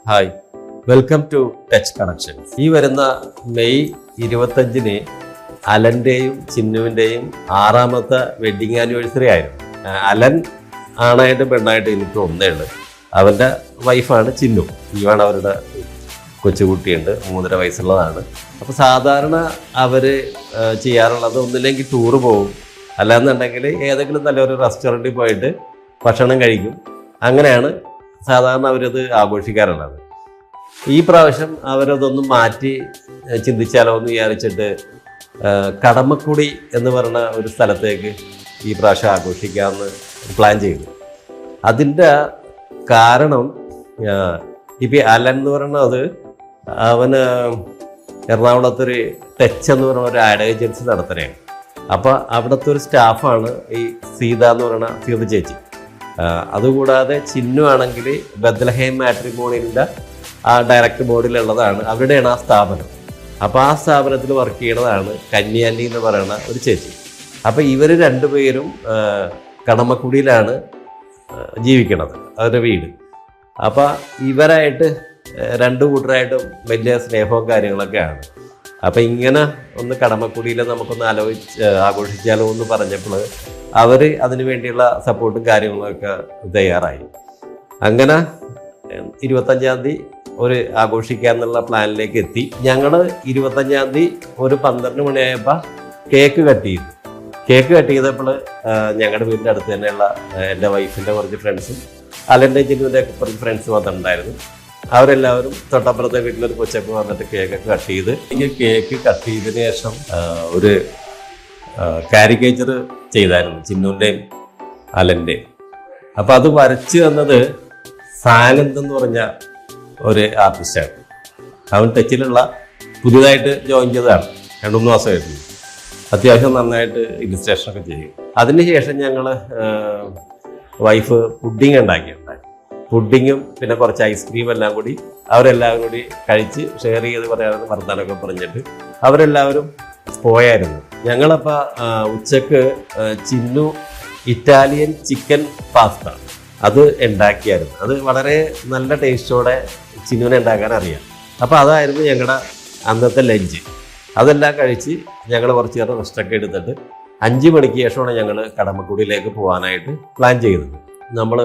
Hi, welcome to touch connections. ഈ വരുന്ന May 25-ന് അലൻ്റെയും ചിന്നുവിൻ്റെയും 6ാമത്തെ വെഡ്ഡിങ് ആനിവേഴ്സറി ആയിരുന്നു. അലൻ ആണായിട്ട് പെണ്ണായിട്ട് എനിക്ക് ഒന്നേ ഉള്ളു. അവൻ്റെ വൈഫാണ് ചിന്നു. ഇവാണ് അവരുടെ കൊച്ചുകുട്ടിയുണ്ട്, 3.5 വയസ്സുള്ളതാണ്. അപ്പോൾ സാധാരണ അവർ ചെയ്യാറുള്ളത് ഒന്നില്ലെങ്കിൽ ടൂറ് പോകും, അല്ലാന്നുണ്ടെങ്കിൽ ഏതെങ്കിലും നല്ലൊരു റെസ്റ്റോറൻറ്റിൽ പോയിട്ട് ഭക്ഷണം കഴിക്കും. അങ്ങനെയാണ് സാധാരണ അവരത് ആഘോഷിക്കാറുള്ളത്. ഈ പ്രാവശ്യം അവരതൊന്നും മാറ്റി ചിന്തിച്ചാലോ എന്ന് വിചാരിച്ചിട്ട് കടമക്കുടി എന്ന് പറയുന്ന ഒരു സ്ഥലത്തേക്ക് ഈ പ്രാവശ്യം ആഘോഷിക്കാമെന്ന് പ്ലാൻ ചെയ്തു. അതിൻ്റെ കാരണം ഇപ്പം അലൻ എന്ന് പറയുന്നത് അവന് എറണാകുളത്തൊരു ടച്ച് എന്ന് പറയുന്ന ഒരു ആഡ് ഏജൻസി നടത്തുകയാണ്. അപ്പോൾ അവിടുത്തെ ഒരു സ്റ്റാഫാണ് ഈ സീത എന്ന് പറയുന്ന സീത ചേച്ചി. അതുകൂടാതെ ചിന്നു ആണെങ്കിൽ ബത്ലഹേം മാട്രിമോണിയുടെ ആ ഡയറക്ടർ ബോർഡിലുള്ളതാണ്, അവരുടെയാണ് ആ സ്ഥാപനം. അപ്പോൾ ആ സ്ഥാപനത്തിൽ വർക്ക് ചെയ്യണതാണ് കന്യാനി എന്ന് പറയുന്ന ഒരു ചേച്ചി. അപ്പോൾ ഇവർ രണ്ടുപേരും കടമക്കുടിയിലാണ് ജീവിക്കണത്, അവരുടെ വീട്. അപ്പോൾ ഇവരായിട്ട് രണ്ടു കൂട്ടരായിട്ടും വലിയ സ്നേഹവും കാര്യങ്ങളൊക്കെയാണ്. അപ്പം ഇങ്ങനെ ഒന്ന് കടമക്കുടിയിൽ നമുക്കൊന്ന് ആഘോഷിച്ചാലോ എന്ന് പറഞ്ഞപ്പോൾ അവർ അതിന് വേണ്ടിയുള്ള സപ്പോർട്ടും കാര്യങ്ങളൊക്കെ തയ്യാറായി. അങ്ങനെ 25-ാം തീയതി ഒരു ആഘോഷിക്കാന്നുള്ള പ്ലാനിലേക്ക് എത്തി. ഞങ്ങൾ 25-ാം തീയതി ഒരു 12 മണിയായപ്പോൾ കേക്ക് കട്ട് ചെയ്തു. കേക്ക് കട്ട് ചെയ്തപ്പോൾ ഞങ്ങളുടെ വീടിൻ്റെ അടുത്ത് തന്നെയുള്ള എൻ്റെ വൈഫിൻ്റെ കുറച്ച് ഫ്രണ്ട്സും അലൻ്റെ ചിന്നുവിൻ്റെ കുറച്ച് ഫ്രണ്ട്സും വന്നിട്ടുണ്ടായിരുന്നു. അവരെല്ലാവരും തൊട്ടപ്പുറത്തെ വീട്ടിലൊരു കൊച്ചപ്പ് വന്നിട്ട് കേക്കൊക്കെ കട്ട് ചെയ്ത്, ഈ കേക്ക് കട്ട് ചെയ്തതിന് ശേഷം ഒരു കാരിക്കേച്ചർ ചെയ്തായിരുന്നു ചിന്നുവിൻ്റെയും അലൻ്റെയും. അപ്പോൾ അത് വരച്ച് തന്നത് സാനന്ദ് എന്ന് പറഞ്ഞ ഒരു ആർട്ടിസ്റ്റാണ്. അവൻ ടച്ചിലുള്ള പുതിയതായിട്ട് ജോയിൻ ചെയ്തതാണ്, 2-3 മാസമായിരുന്നു. അത്യാവശ്യം നന്നായിട്ട് ഇലിസ്ട്രേഷനൊക്കെ ചെയ്യും. അതിനുശേഷം ഞങ്ങൾ വൈഫ് പുഡിങ് ഉണ്ടാക്കിയിട്ടുണ്ടായി. പുഡിങ്ങും പിന്നെ കുറച്ച് ഐസ്ക്രീം എല്ലാം കൂടി അവരെല്ലാവരും കൂടി കഴിച്ച് ഷെയർ ചെയ്ത് പറയാതെ വർത്താനൊക്കെ പറഞ്ഞിട്ട് അവരെല്ലാവരും പോയായിരുന്നു. ഞങ്ങളപ്പോൾ ഉച്ചക്ക് ചിന്നു ഇറ്റാലിയൻ ചിക്കൻ പാസ്ത അത് ഉണ്ടാക്കിയായിരുന്നു. അത് വളരെ നല്ല ടേസ്റ്റോടെ ചിന്നുവിനെ ഉണ്ടാക്കാൻ അറിയാം. അപ്പോൾ അതായിരുന്നു ഞങ്ങളുടെ അന്നത്തെ ലഞ്ച്. അതെല്ലാം കഴിച്ച് ഞങ്ങൾ കുറച്ച് നേരം റെസ്റ്റൊക്കെ എടുത്തിട്ട് 5 മണിക്ക് ശേഷമാണ് ഞങ്ങൾ കടമക്കുടിയിലേക്ക് പോകാനായിട്ട് പ്ലാൻ ചെയ്തത്. നമ്മൾ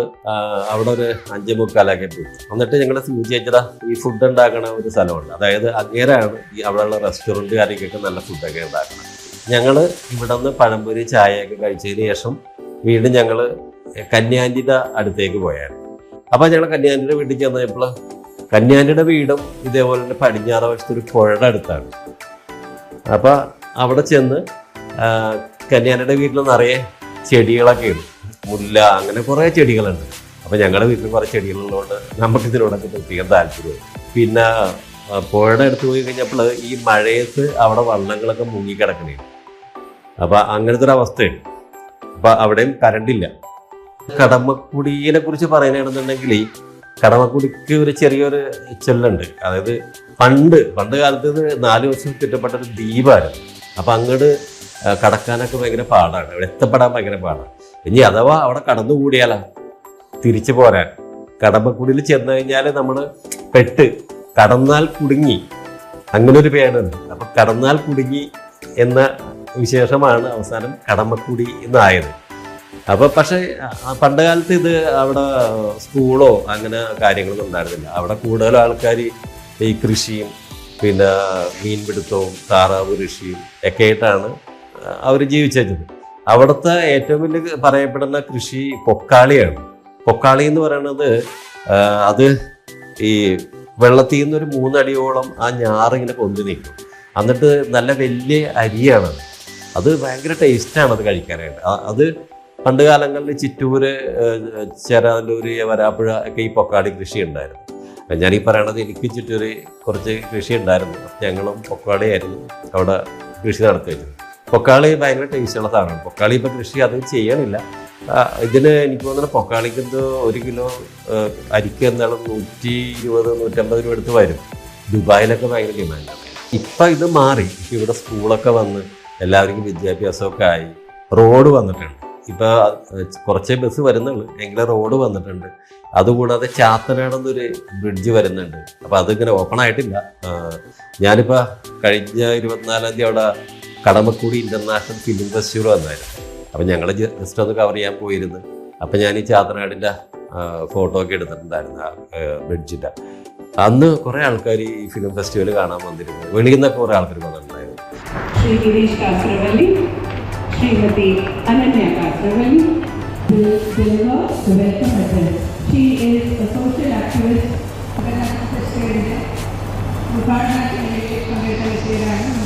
അവിടെ ഒരു 5:45 പോയി. എന്നിട്ട് ഞങ്ങൾ സൂചിച്ചതാ ഈ ഫുഡ് ഉണ്ടാക്കണ ഒരു സ്ഥലമുണ്ട്. അതായത് അങ്ങേരാണ് ഈ അവിടെയുള്ള റെസ്റ്റോറൻറ്റുകാർക്കൊക്കെ നല്ല ഫുഡൊക്കെ ഉണ്ടാക്കണം. ഞങ്ങൾ ഇവിടെ നിന്ന് പഴംപൊരി ചായയൊക്കെ കഴിച്ചതിന് ശേഷം വീണ്ടും ഞങ്ങൾ കന്യാൻറ്റിയുടെ അടുത്തേക്ക് പോയായിരുന്നു. അപ്പോൾ ഞങ്ങൾ കന്യാൻറ്റിയുടെ വീട്ടിൽ ചെന്നപ്പോൾ കന്യാൻറ്റിയുടെ വീടും ഇതേപോലെ തന്നെ പടിഞ്ഞാറ് വശത്തൊരു പുഴയുടെ അടുത്താണ്. അപ്പോൾ അവിടെ ചെന്ന് കന്യാൻറ്റിയുടെ വീട്ടിൽ നിറയെ ചെടികളൊക്കെ ഉണ്ട്, മുല്ല, അങ്ങനെ കുറേ ചെടികളുണ്ട്. അപ്പോൾ ഞങ്ങളുടെ വീട്ടിൽ കുറേ ചെടികളുള്ളതുകൊണ്ട് നമുക്കിതിനോടൊക്കെ പ്രത്യേകം താല്പര്യമായി. പിന്നെ പുഴയുടെ അടുത്ത് പോയി കഴിഞ്ഞപ്പോൾ ഈ മഴയത്ത് അവിടെ വള്ളങ്ങളൊക്കെ മുങ്ങിക്കിടക്കണേ. അപ്പോൾ അങ്ങനത്തെ ഒരു അവസ്ഥയുണ്ട്. അപ്പോൾ അവിടെയും കറണ്ടില്ല. കടമക്കുടിയെ കുറിച്ച് പറയുകയാണെന്നുണ്ടെങ്കിൽ കടമക്കുടിക്ക് ഒരു ചെറിയൊരു ചൊല്ലുണ്ട്. അതായത് പണ്ട് കാലത്ത് 4 വർഷം ചുറ്റപ്പെട്ടൊരു ദ്വീപായിരുന്നു. അപ്പം അങ്ങോട്ട് കടക്കാനൊക്കെ ഭയങ്കര പാടാണ്, ഇവിടെ എത്തപ്പെടാൻ ഭയങ്കര പാടാണ്. ഇനി അഥവാ അവിടെ കടന്നുകൂടിയാലാ തിരിച്ചു പോരാൻ. കടമക്കുടിയിൽ ചെന്ന് കഴിഞ്ഞാൽ നമ്മൾ കടന്നാൽ കുടുങ്ങി, അങ്ങനെ ഒരു പേരുണ്ട്. അപ്പം കടന്നാൽ കുടുങ്ങി എന്ന വിശേഷമാണ് അവസാനം കടമക്കുടി എന്നായത്. അപ്പോൾ പക്ഷേ പണ്ട് കാലത്ത് ഇത് അവിടെ സ്കൂളോ അങ്ങനെ കാര്യങ്ങളൊന്നും ഉണ്ടായിരുന്നില്ല. അവിടെ കൂടുതലും ആൾക്കാർ ഈ കൃഷിയും പിന്നെ മീൻപിടുത്തവും താറാവ് കൃഷിയും ഒക്കെ ആയിട്ടാണ് അവർ ജീവിച്ചത്. അവിടുത്തെ ഏറ്റവും വലിയ പറയപ്പെടുന്ന കൃഷി പൊക്കാളിയാണ്. പൊക്കാളി എന്ന് പറയുന്നത് അത് ഈ വെള്ളത്തിൽ നിന്നൊരു 3 അടിയോളം ആ ഞാറിങ്ങനെ കൊണ്ടു നിൽക്കും. എന്നിട്ട് നല്ല വലിയ അരിയാണത്. അത് ഭയങ്കര ടേസ്റ്റാണ് അത് കഴിക്കാനായിട്ട്. അത് പണ്ട് കാലങ്ങളിൽ ചിറ്റൂര്, ചേരാനല്ലൂര്, വരാപ്പുഴ ഒക്കെ ഈ പൊക്കാളി കൃഷി ഉണ്ടായിരുന്നു. ഞാനീ പറയണത് എനിക്ക് ചിറ്റൂര് കുറച്ച് കൃഷി ഉണ്ടായിരുന്നു. ഞങ്ങളും പൊക്കാളിയായിരുന്നു അവിടെ കൃഷി നടത്തിയത്. പൊക്കാളി ഭയങ്കര ടേസ്റ്റുള്ള സാധനമാണ്. പൊക്കാളി ഇപ്പം കൃഷി അത് ചെയ്യണില്ല. ഇതിന് എനിക്ക് തോന്നുന്നത് പൊക്കാളിക്ക് 1 കിലോ അരിക്ക് എന്നാലും 120-150 രൂപ എടുത്ത് വരും. ദുബായിലൊക്കെ ഭയങ്കര ഡിമാൻഡാണ്. ഇപ്പം ഇത് മാറി. ഇപ്പം ഇവിടെ സ്കൂളൊക്കെ വന്ന് എല്ലാവർക്കും വിദ്യാഭ്യാസമൊക്കെ ആയി, റോഡ് വന്നിട്ടുണ്ട്. ഇപ്പോൾ കുറച്ചേ ബസ് വരുന്നുള്ളൂ, എങ്കിലും റോഡ് വന്നിട്ടുണ്ട്. അതുകൂടാതെ ചാത്തനാടെന്നൊരു ബ്രിഡ്ജ് വരുന്നുണ്ട്. അപ്പോൾ അതിങ്ങനെ ഓപ്പൺ ആയിട്ടില്ല. ഞാനിപ്പോൾ കഴിഞ്ഞ 24-ാം തീയതി അവിടെ കടമക്കുടി ഇൻ്റർനാഷണൽ ഫിലിം ഫെസ്റ്റിവൽ വന്നായിരുന്നു. അപ്പോൾ ഞങ്ങൾ ജസ്റ്റ് ഒന്ന് കവർ ചെയ്യാൻ പോയിരുന്നു. അപ്പോൾ ഞാൻ ഈ ചാത്തനാടിൻ്റെ ഫോട്ടോ ഒക്കെ എടുത്തിട്ടുണ്ടായിരുന്നു ആ ബ്രിഡ്ജിൻ്റെ. അന്ന് കുറേ ആൾക്കാർ ഈ ഫിലിം ഫെസ്റ്റിവൽ കാണാൻ വന്നിരുന്നു. വെളിയിൽ നിന്നൊക്കെ കുറേ ആൾക്കാർ വന്നിട്ടുണ്ടായിരുന്നു. Shri Girish Kasravalli, Srimati Ananya Kasravalli will deliver the welcome address. She is a social activist,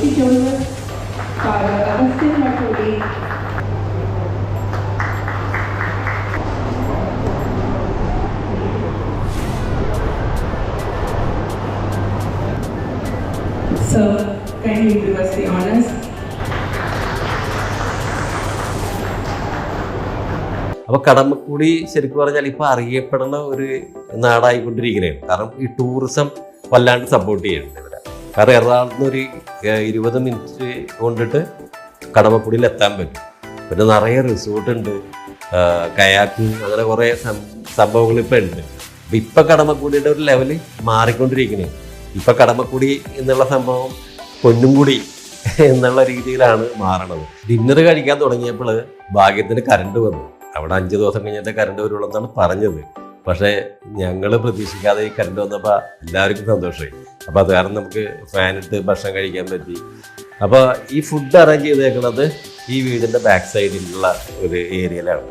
She chose us Father Agustin Matuli. So, kindly do us the honors. അപ്പോൾ കടമക്കുടി ശരിക്കും പറഞ്ഞാൽ ഇപ്പോൾ അറിയപ്പെടുന്ന ഒരു നാടായിക്കൊണ്ടിരിക്കുകയാണ്. കാരണം ഈ ടൂറിസം വല്ലാണ്ട് സപ്പോർട്ട് ചെയ്യുന്നുണ്ട് ഇവരെ. കാരണം എറണാകുളത്ത് നിന്ന് ഒരു 20 മിനിറ്റ് കൊണ്ടിട്ട് കടമക്കുടിയിൽ എത്താൻ പറ്റും. പിന്നെ നിറയെ റിസോർട്ടുണ്ട്, കയാക്കിങ്, അങ്ങനെ കുറേ സംഭവങ്ങൾ ഇപ്പോൾ ഉണ്ട്. അപ്പം ഇപ്പം കടമക്കുടിയുടെ ഒരു ലെവല് മാറിക്കൊണ്ടിരിക്കണേ. ഇപ്പം കടമക്കുടി എന്നുള്ള സംഭവം പൊന്നുംകുടി എന്നുള്ള രീതിയിലാണ് മാറണത്. ഡിന്നർ കഴിക്കാൻ തുടങ്ങിയപ്പോൾ ഭാഗ്യത്തിന് കറണ്ട് വന്നു. അവിടെ 5 ദിവസം കഴിഞ്ഞിട്ട് കറണ്ട് വരുള്ളൂ എന്നാണ് പറഞ്ഞത്. പക്ഷേ ഞങ്ങൾ പ്രതീക്ഷിക്കാതെ ഈ കറണ്ട് വന്നപ്പോൾ എല്ലാവർക്കും സന്തോഷമായി. അപ്പോൾ അത് കാരണം നമുക്ക് ഫാനിട്ട് ഭക്ഷണം കഴിക്കാൻ പറ്റി. അപ്പോൾ ഈ ഫുഡ് അറേഞ്ച് ചെയ്തേക്കുന്നത് ഈ വീടിൻ്റെ ബാക്ക് സൈഡിലുള്ള ഒരു ഏരിയയിലാണ്.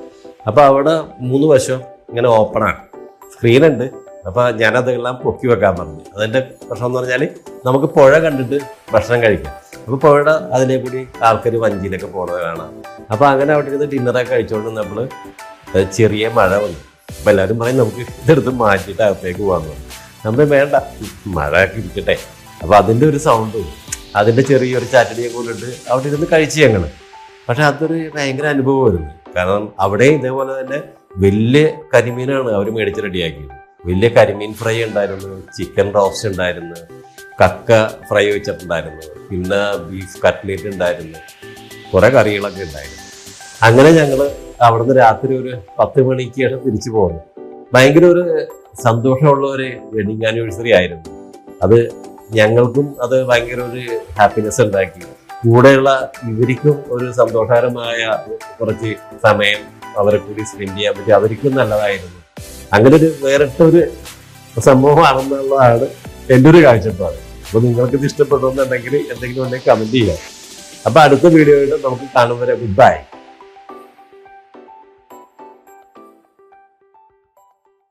അപ്പോൾ അവിടെ 3 വശം ഇങ്ങനെ ഓപ്പണാണ്, സ്ക്രീനുണ്ട്. അപ്പോൾ ഞാനതെല്ലാം പൊക്കി വെക്കാൻ പറഞ്ഞു. അതിൻ്റെ പ്രശ്നം എന്ന് പറഞ്ഞാൽ നമുക്ക് പുഴ കണ്ടിട്ട് ഭക്ഷണം കഴിക്കാം. അപ്പോൾ പുഴയുടെ അതിലെ കൂടി ആൾക്കാർ വഞ്ചിയിലൊക്കെ പോകുന്നത് കാണാം. അപ്പോൾ അങ്ങനെ അവിടെ ഇരുന്ന് ഡിന്നറൊക്കെ കഴിച്ചുകൊണ്ട് നമ്മൾ ചെറിയ മഴ വന്നു. അപ്പോൾ എല്ലാവരും പറയും നമുക്ക് ഇതെടുത്ത് മാറ്റിയിട്ട് അകത്തേക്ക് പോകാമെന്ന് പറഞ്ഞു. നമ്മൾ വേണ്ട, മഴയൊക്കെ ഇരിക്കട്ടെ. അപ്പോൾ അതിൻ്റെ ഒരു സൗണ്ടും അതിൻ്റെ ചെറിയൊരു ചാറ്റടിയൊക്കെ കൊണ്ടിട്ട് അവിടെ ഇരുന്ന് കഴിച്ച് ഞങ്ങൾ. പക്ഷെ അതൊരു ഭയങ്കര അനുഭവമായിരുന്നു. കാരണം അവിടെ ഇതേപോലെ തന്നെ വലിയ കരിമീനാണ് അവർ മേടിച്ച് റെഡിയാക്കിയത്. വലിയ കരിമീൻ ഫ്രൈ ഉണ്ടായിരുന്നു, ചിക്കൻ റോസ്റ്റ് ഉണ്ടായിരുന്നു, കക്ക ഫ്രൈ വെച്ചിട്ടുണ്ടായിരുന്നു, പിന്നെ ബീഫ് കട്ട്ലേറ്റ് ഉണ്ടായിരുന്നു, കുറേ കറികളൊക്കെ ഉണ്ടായിരുന്നു. അങ്ങനെ ഞങ്ങൾ അവിടെ നിന്ന് രാത്രി ഒരു 10 മണിക്കാണ് തിരിച്ചു പോകുന്നത്. ഭയങ്കര ഒരു സന്തോഷമുള്ള ഒരു വെഡിങ് ആനിവേഴ്സറി ആയിരുന്നു അത്. ഞങ്ങൾക്കും അത് ഭയങ്കര ഒരു ഹാപ്പിനെസ് ഉണ്ടാക്കി. കൂടെയുള്ള ഇവർക്കും ഒരു സന്തോഷകരമായ കുറച്ച് സമയം അവരെ കൂടി സ്പെൻഡ് ചെയ്യാൻ പറ്റി. അവർക്കും നല്ലതായിരുന്നു. അങ്ങനെ ഒരു വേറിട്ടൊരു സംഭവമാണെന്നുള്ളതാണ് എൻ്റെ ഒരു കാഴ്ചപ്പാട്. അപ്പോൾ നിങ്ങൾക്ക് ഇത് ഇഷ്ടപ്പെടുന്നുണ്ടെങ്കിൽ എന്തെങ്കിലും ഉണ്ടെങ്കിൽ കമൻറ്റ് ചെയ്യാം. അപ്പോൾ അടുത്ത വീഡിയോയിൽ നമുക്ക് കാണും വരെ ഗുഡ് ബൈ.